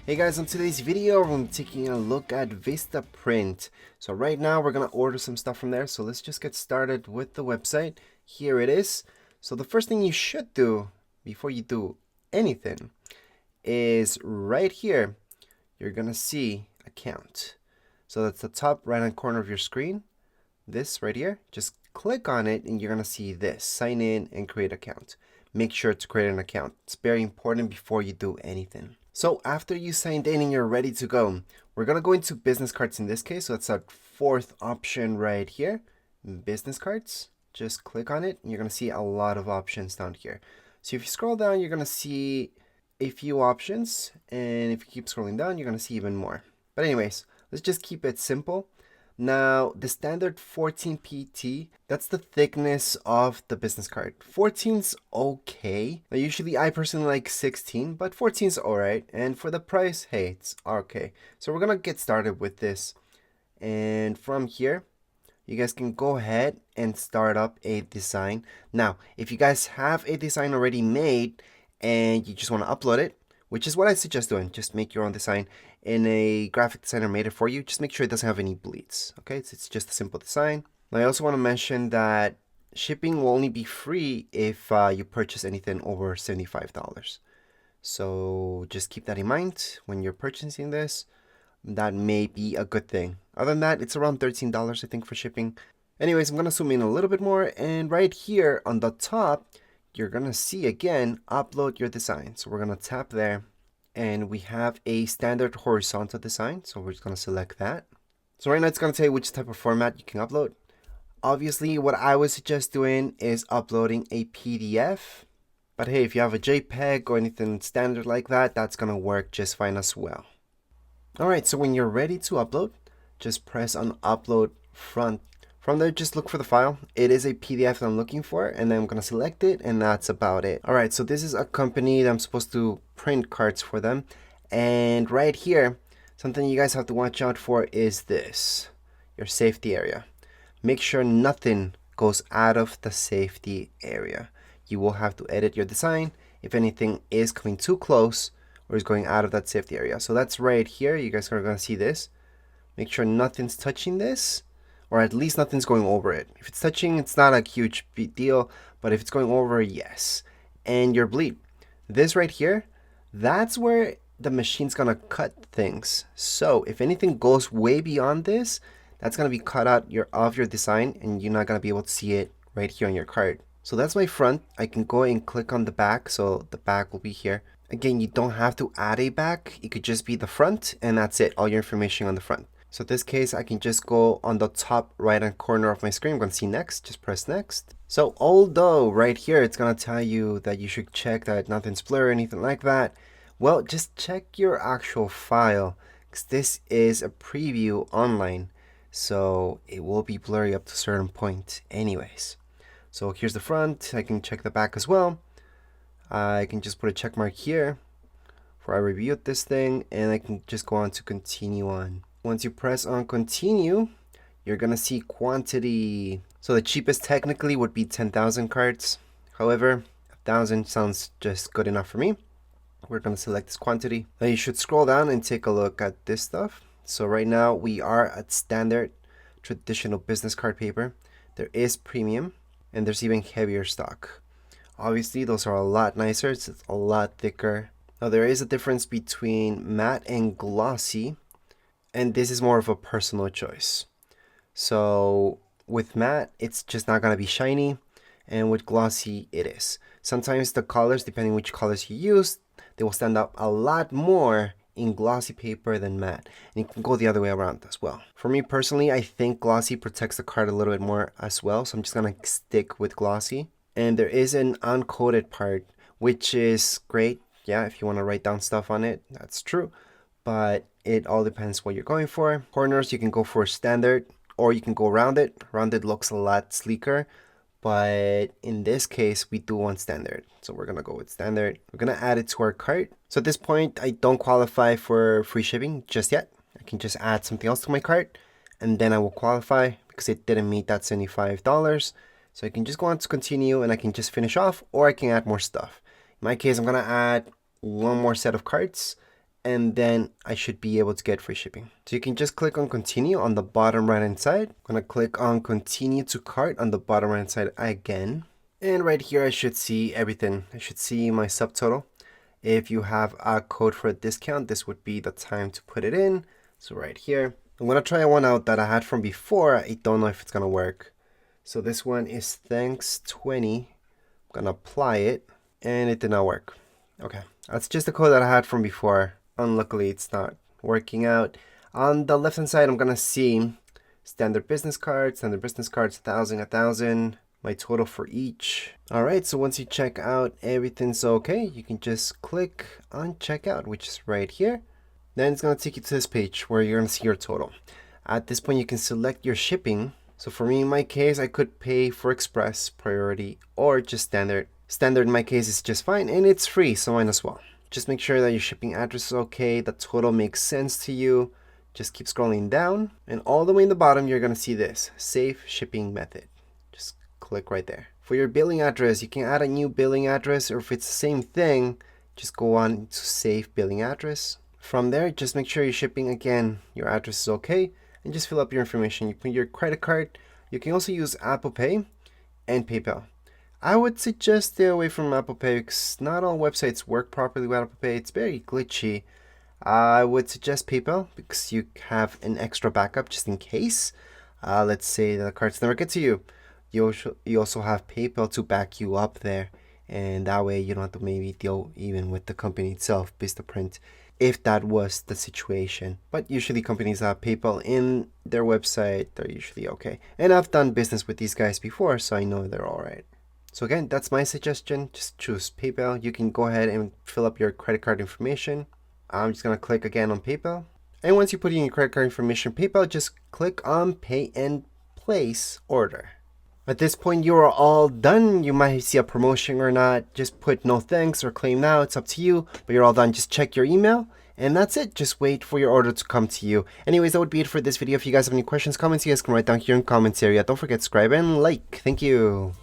Hey guys, on today's video, we're going to be taking a look at Vistaprint. So right now, we're going to order some stuff from there. So let's just get started with the website. Here it is. So the first thing you should do before you do anything is right here, you're going to see account. So that's the top right hand corner of your screen. This right here, just click on it and you're going to see this, sign in and create account. Make sure to create an account. It's very important before you do anything. So after you signed in and you're ready to go, we're going to go into business cards in this case. So that's our fourth option right here, business cards. Just click on it and you're going to see a lot of options down here. So if you scroll down, you're going to see a few options. And if you keep scrolling down, you're going to see even more. But anyways, let's just keep it simple. Now, the standard 14 PT, that's the thickness of the business card. 14's okay. Now, usually I personally like 16, but 14's alright. And for the price, hey, it's okay. So we're gonna get started with this. And from here, you guys can go ahead and start up a design. Now, if you guys have a design already made and you just want to upload it, which is what I suggest doing, just make your own design and a graphic designer made it for you. Just make sure it doesn't have any bleeds. Okay, it's just a simple design. Now, I also want to mention that shipping will only be free if you purchase anything over $75. So just keep that in mind when you're purchasing this. That may be a good thing. Other than that, it's around $13, I think, for shipping. Anyways, I'm going to zoom in a little bit more. And right here on the top, you're going to see again, upload your design. So we're going to tap there. And we have a standard horizontal design. So we're just going to select that. So right now it's going to tell you which type of format you can upload. Obviously, what I would suggest doing is uploading a PDF. But hey, if you have a JPEG or anything standard like that, that's going to work just fine as well. Alright, so when you're ready to upload, just press on upload front. From there, just look for the file. It is a PDF that I'm looking for, and then I'm going to select it, and that's about it. Alright, so this is a company that I'm supposed to print cards for them. And right here, something you guys have to watch out for is this, your safety area. Make sure nothing goes out of the safety area. You will have to edit your design if anything is coming too close or is going out of that safety area. So that's right here. You guys are going to see this. Make sure nothing's touching this, or at least nothing's going over it. If it's touching, it's not a huge big deal, but if it's going over, yes. And your bleed. This right here, that's where the machine's going to cut things. So if anything goes way beyond this, that's going to be cut out of your design, and you're not going to be able to see it right here on your card. So that's my front. I can go and click on the back, so the back will be here. Again, you don't have to add a back. It could just be the front, and that's it. All your information on the front. So in this case, I can just go on the top right-hand corner of my screen. I'm going to see next. Just press next. So although right here, it's going to tell you that you should check that nothing's blurry or anything like that. Well, just check your actual file, because this is a preview online. So it will be blurry up to a certain point anyways. So here's the front. I can check the back as well. I can just put a check mark here for I reviewed this thing, and I can just go on to continue on. Once you press on continue, you're gonna see quantity. So the cheapest technically would be 10,000 cards. However, 1,000 sounds just good enough for me. We're gonna select this quantity. Now you should scroll down and take a look at this stuff. So right now we are at standard traditional business card paper. There is premium, and there's even heavier stock. Obviously, those are a lot nicer. It's a lot thicker. Now, there is a difference between matte and glossy, and this is more of a personal choice. So with matte, it's just not going to be shiny, and with glossy, it is. Sometimes the colors, depending which colors you use, they will stand out a lot more in glossy paper than matte, and it can go the other way around as well. For me personally, I think glossy protects the card a little bit more as well, so I'm just going to stick with glossy. And there is an uncoated part, which is great. Yeah, if you want to write down stuff on it, that's true. But it all depends what you're going for. Corners, you can go for standard, or you can go rounded. Rounded looks a lot sleeker. But in this case, we do want standard. So we're going to go with standard. We're going to add it to our cart. So at this point, I don't qualify for free shipping just yet. I can just add something else to my cart, and then I will qualify because it didn't meet that $75. So I can just go on to continue, and I can just finish off, or I can add more stuff. In my case, I'm going to add one more set of cards, and then I should be able to get free shipping. So you can just click on continue on the bottom right hand side. I'm gonna click on continue to cart on the bottom right hand side again. And right here I should see everything. I should see my subtotal. If you have a code for a discount, this would be the time to put it in. So right here, I'm gonna try one out that I had from before. I don't know if it's gonna work. So this one is thanks 20. I'm gonna apply it and it did not work. Okay, that's just the code that I had from before. Unluckily, it's not working out. On the left hand side, I'm gonna see standard business cards, 1,000, 1,000. My total for each. All right, so once you check out everything's okay, you can just click on checkout, which is right here. Then it's gonna take you to this page where you're gonna see your total. At this point, you can select your shipping. So for me, in my case, I could pay for express, priority, or just standard. Standard in my case is just fine, and it's free, so mine as well. Just make sure that your shipping address is okay, the total makes sense to you. Just keep scrolling down, and all the way in the bottom, you're gonna see this, Save Shipping Method. Just click right there. For your billing address, you can add a new billing address, or if it's the same thing, just go on to Save Billing Address. From there, just make sure your shipping, again, your address is okay, and just fill up your information. You put your credit card. You can also use Apple Pay and PayPal. I would suggest stay away from Apple Pay because not all websites work properly with Apple Pay. It's very glitchy. I would suggest PayPal because you have an extra backup just in case. Let's say the cards never get to you. You also have PayPal to back you up there. And that way you don't have to maybe deal even with the company itself, Vistaprint, if that was the situation. But usually companies have PayPal in their website. They're usually okay. And I've done business with these guys before, so I know they're all right. So again, that's my suggestion. Just choose PayPal. You can go ahead and fill up your credit card information. I'm just going to click again on PayPal. And once you put in your credit card information, PayPal, just click on Pay and Place Order. At this point, you are all done. You might see a promotion or not. Just put no thanks or claim now. It's up to you, but you're all done. Just check your email. And that's it. Just wait for your order to come to you. Anyways, that would be it for this video. If you guys have any questions, comments, you guys can write down here in the comments area. Don't forget to subscribe and like. Thank you.